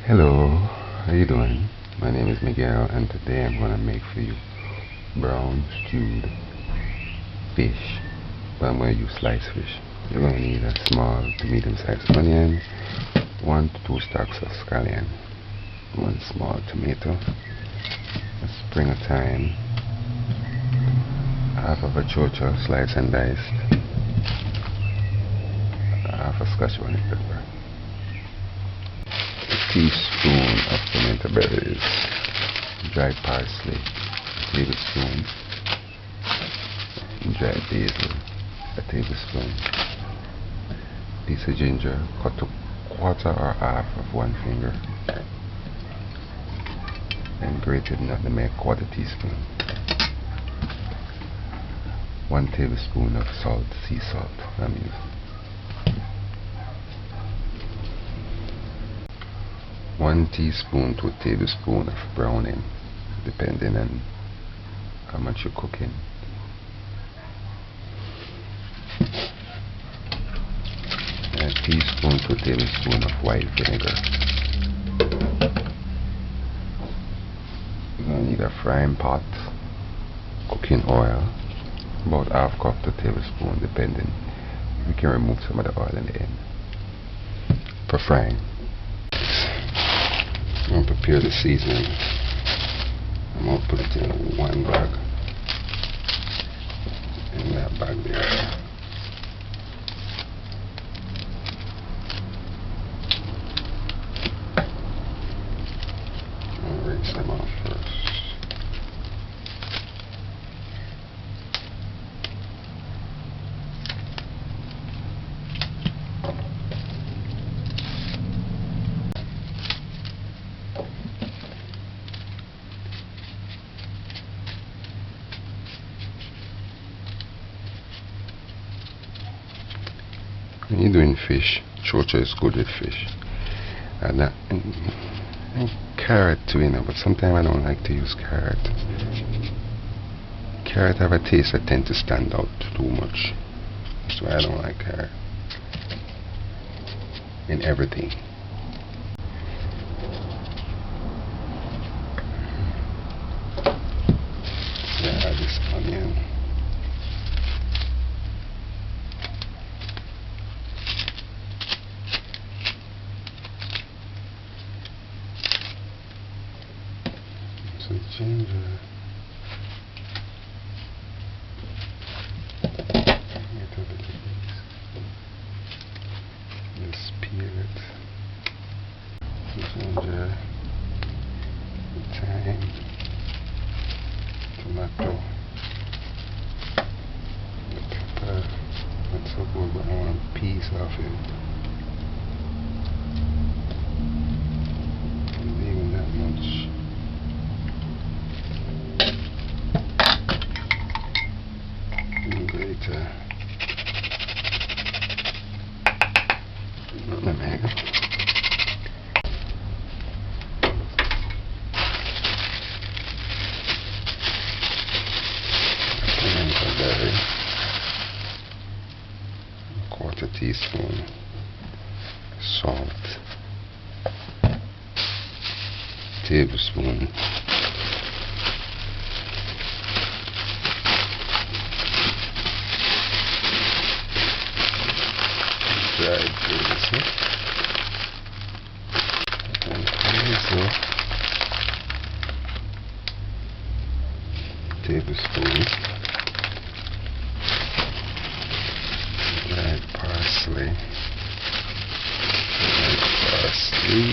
Hello, how you doing? My name is Miguel and today I'm going to make for you brown stewed fish, but I'm going to use sliced fish. You're going to need a small to medium sized onion, 1 to 2 stalks of scallion, 1 small tomato, a spring of thyme, half of a chocho sliced and diced, half a scotch bonnet pepper, a teaspoon of pimento berries, dried parsley, a tablespoon, dried basil, a tablespoon, piece of ginger cut to quarter or half of 1 finger, and grated nutmeg, 1/4 teaspoon, 1 tablespoon of salt, sea salt I'm using, 1 teaspoon to a tablespoon of browning, depending on how much you're cooking. And a teaspoon to a tablespoon of white vinegar. You're going to need a frying pot, cooking oil, about half cup to a tablespoon, depending. We can remove some of the oil in the end for frying. I'm going to prepare the seasoning. I'm going to put it in 1 bag. In that bag there. I'll rinse them off first. When you're doing fish, chocho is good with fish. And carrot too, you know, but sometimes I don't like to use carrot. Carrot have a taste that tend to stand out too much. That's why I don't like carrot in everything. So I add this onion. Some ginger. Get over to these. Just peel it. Ginger, thyme, tomato, the pepper. That's so good, but I want a piece of it. Not even that much. Grater, nutmeg, pimento berry, 1/4 teaspoon, salt, tablespoon, dried basil, and basil, tablespoon, dried parsley, dried parsley,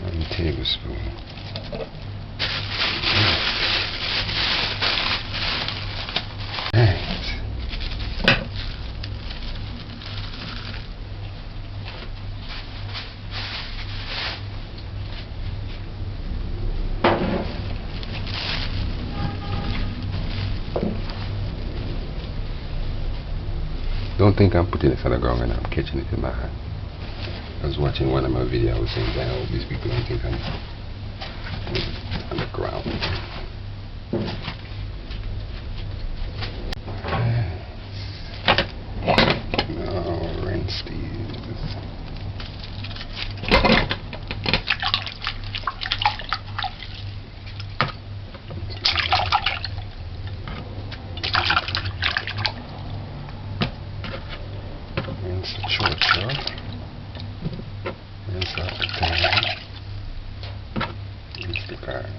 1 tablespoon. Don't think I'm putting this on the ground and I'm catching it in my hand. I was watching one of my videos and I always people don't think I'm on the ground. onions, chocho. Rinse off the thyme. Rinse the garlic.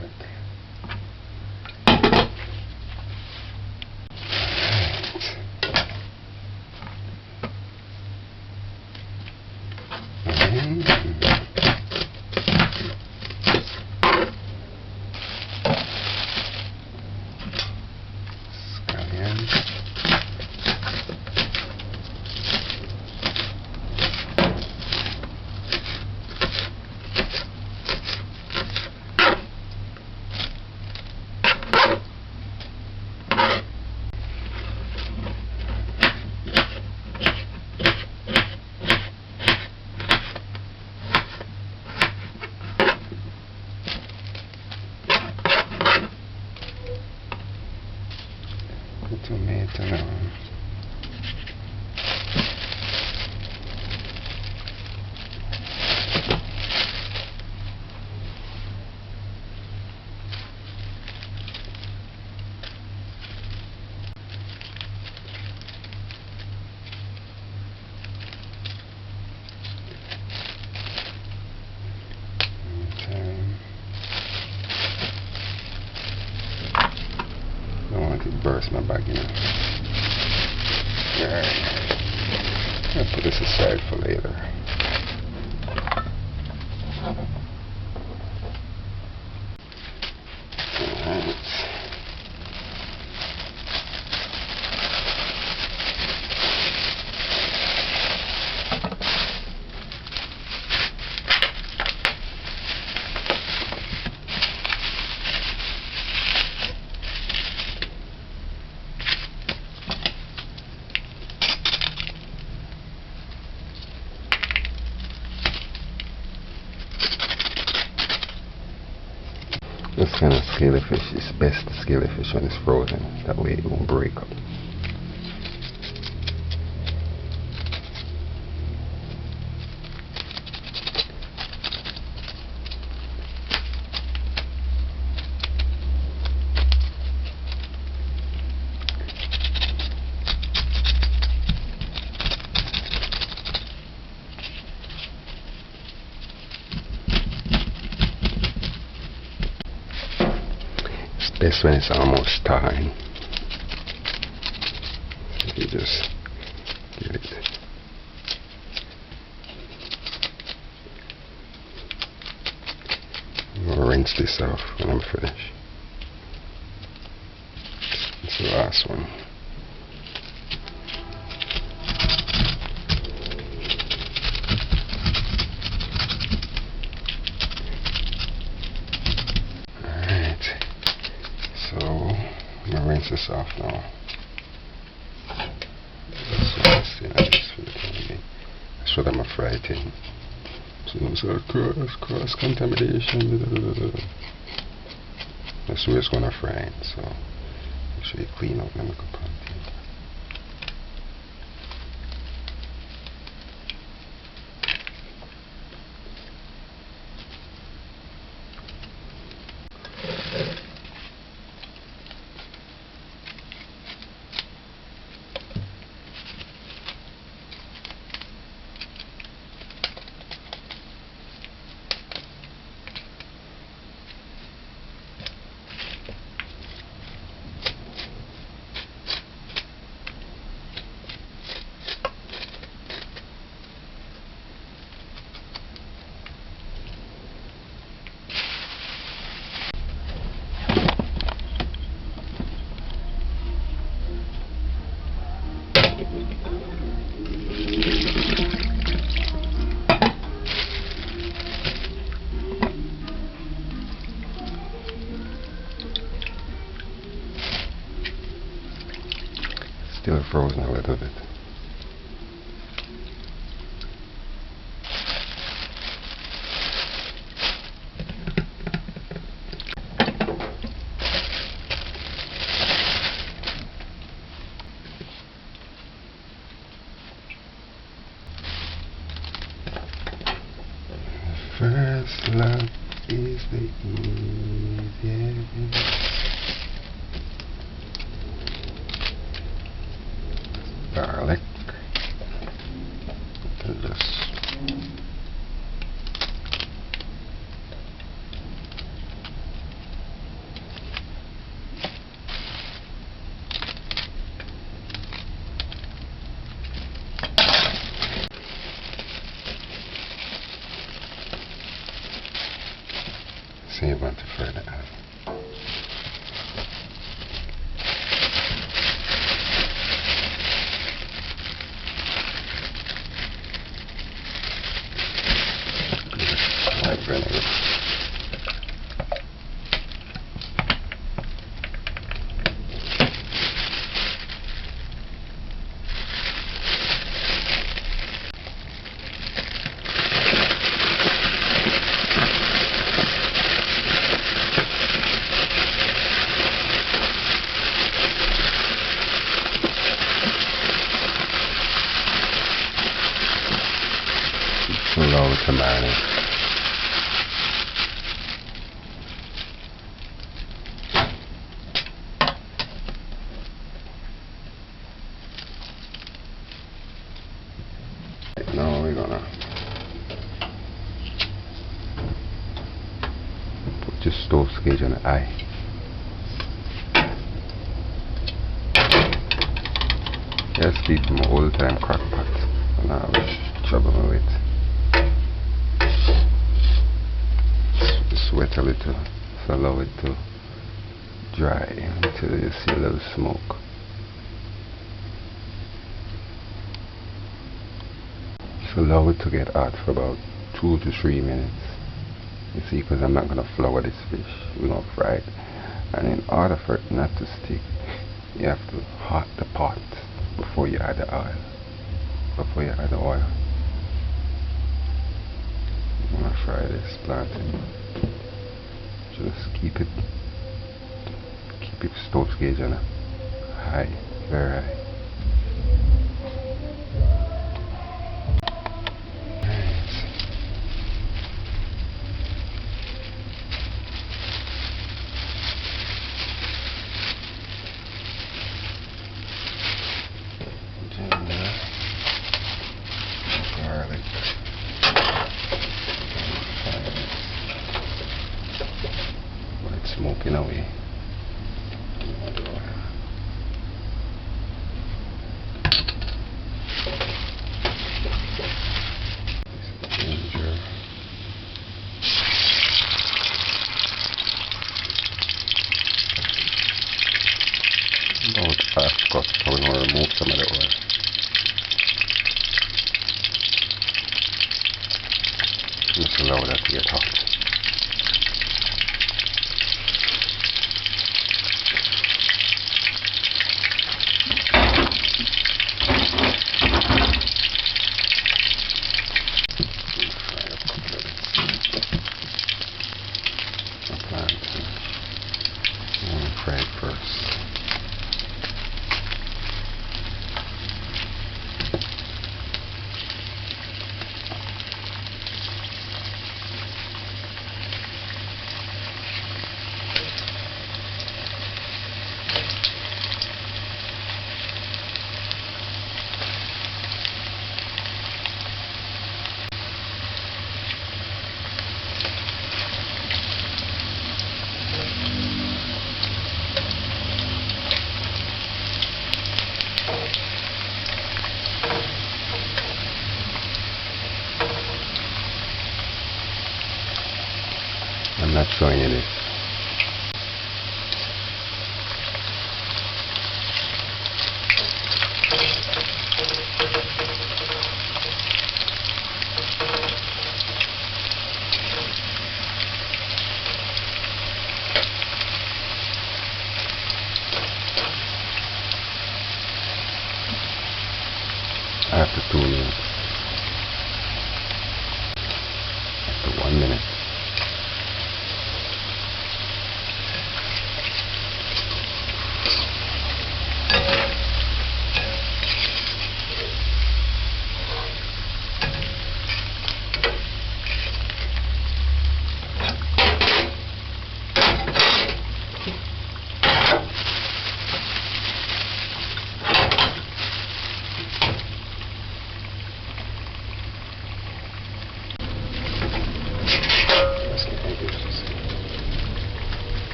Tomato now. Burst my bag, you know. Alright. I'll put this aside for later. Alright. This kind of scaly fish is best to scaly fish when it's frozen. That way it won't break up. This when it's almost time. So you just get it. I'll rinse this off when I'm finished. It's the last one. So I'm gonna rinse this off now. That's what I'm afraid of. So cross contamination. That's where it's gonna fry. So make sure you clean up and make a pan. Still frozen a little bit. First love is the easiest. Garlic. So you want to fry the oil. White vinegar. Slow to marinate. Now we're gonna put your stove gauge on the eye. Yes, these from my old time crock pot, and I have trouble with sweat a little, so allow it to dry until you see a little smoke. So allow it to get hot for about 2 to 3 minutes. You see, because I'm not going to flour this fish, we're going to fry it. And in order for it not to stick, you have to hot the pot before you add the oil. Before you add the oil. I'm going to fry this plantain. Just keep it stove gauge on a high, very high. Ginger, garlic. While it's smoking away. Ginger. About half cup, so we're going to remove some of the oil. Just allow that to get hot. Fry it first. I'm not showing you this. After 2 minutes. After 1 minute.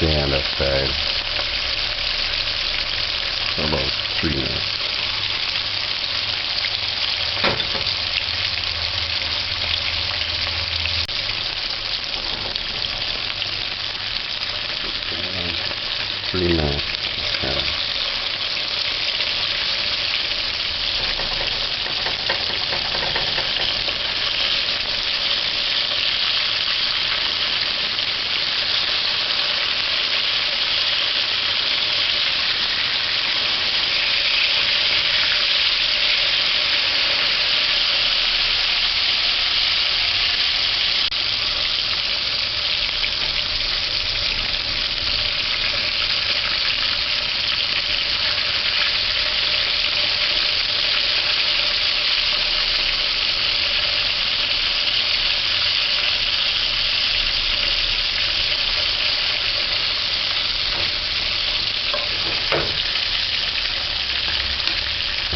the other side for about 3 minutes. Pretty nice.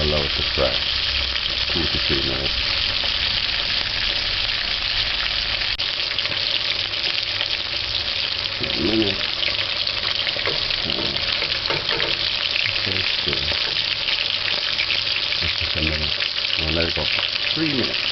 Allow it to fry 2 to 3 minutes. A minute. Okay, still. Just a minute. Now let it go for 3 minutes.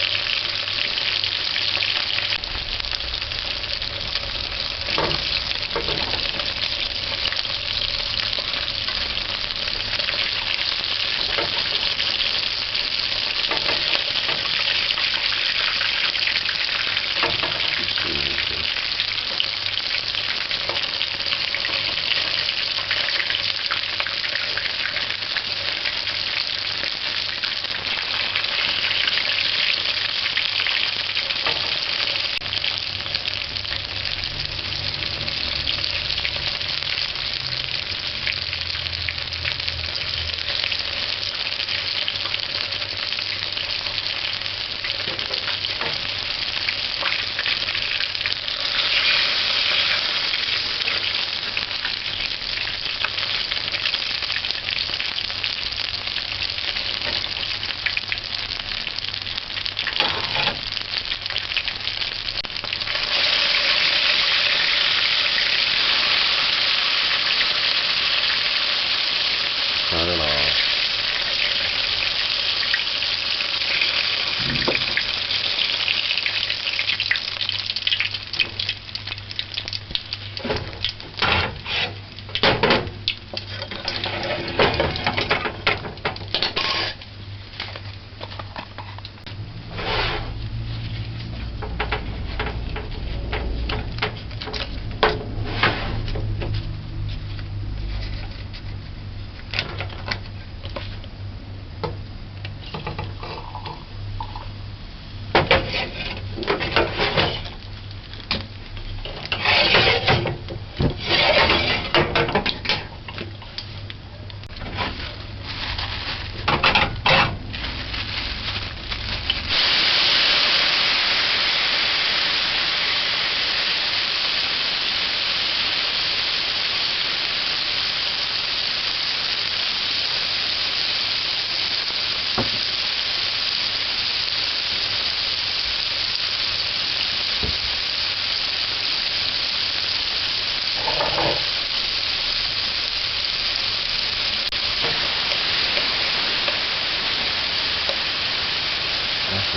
Not at all.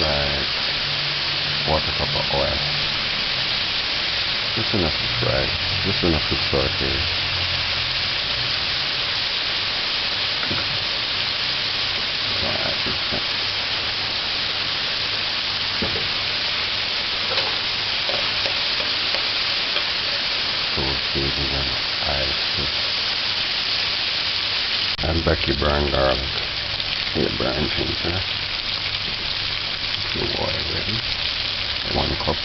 Like 1/4 cup of oil. Just enough to fry, just enough to saute. So seasoning and ice. And back your brown garlic. Your brown ginger. The water ready. 1 cup.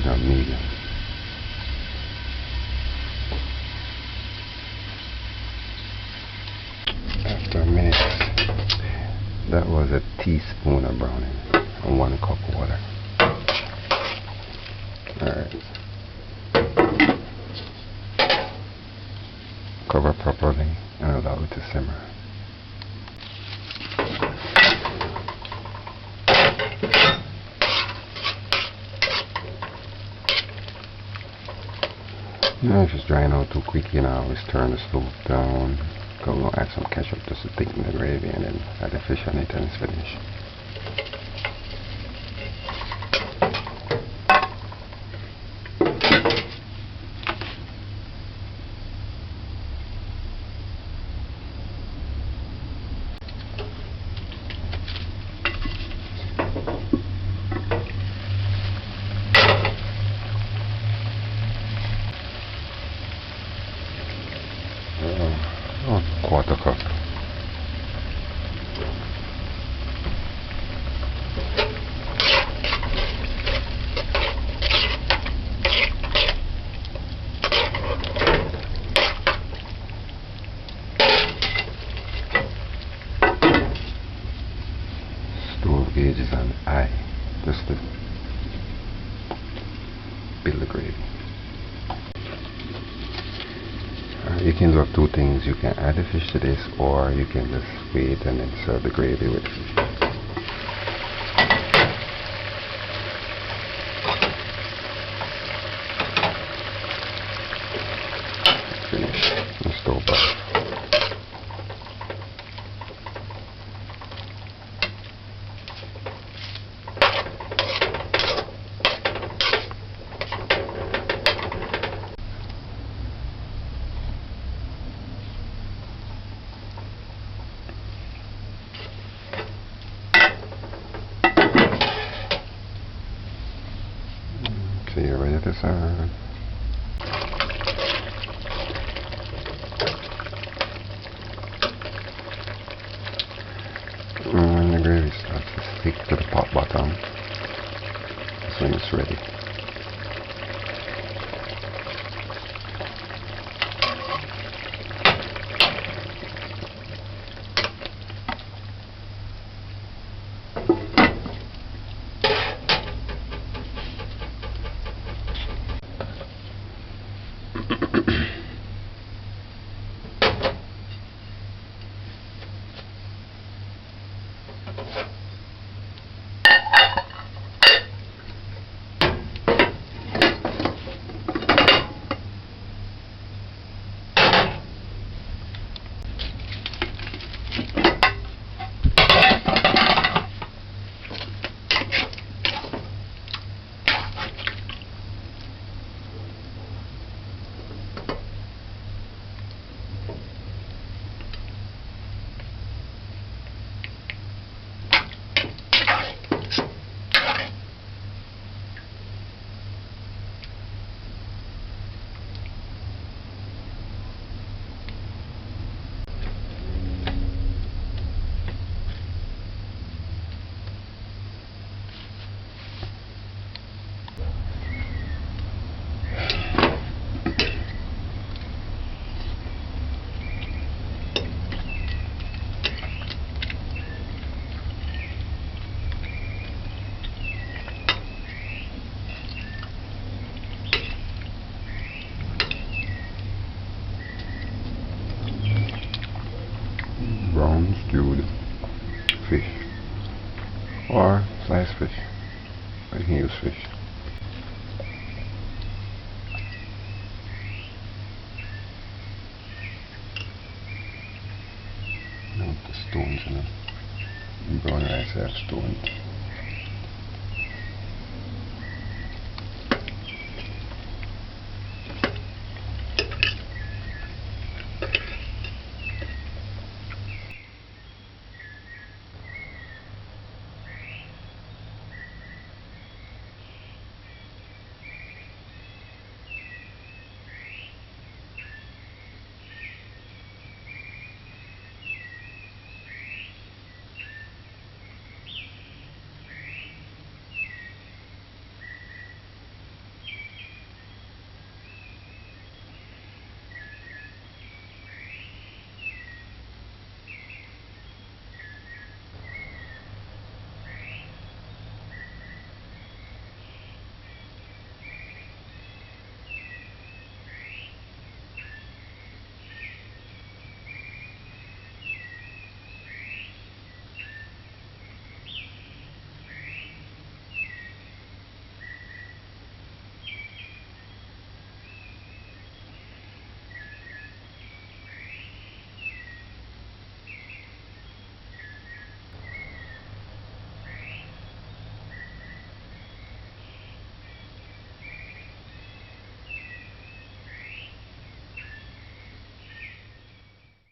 these are medium. After a minute, that was a teaspoon of browning and 1 cup of water. Alright. Cover properly and allow it to simmer. Now if it's drying out too quick, you know, always turn the stove down. Go add some ketchup just to thicken the gravy, and then add the fish on it and it's finished. Quarter cup. Stove gauge is on high, just to build the gravy. You can do up two things. You can add the fish to this, or you can just wait and then serve the gravy with fish. Finish and stove off. So you're ready to serve. When the gravy starts to stick to the pot bottom, that's when it's ready. Brown stewed fish or sliced fish. You can use fish. No, the stones in it. Brown rice have stones.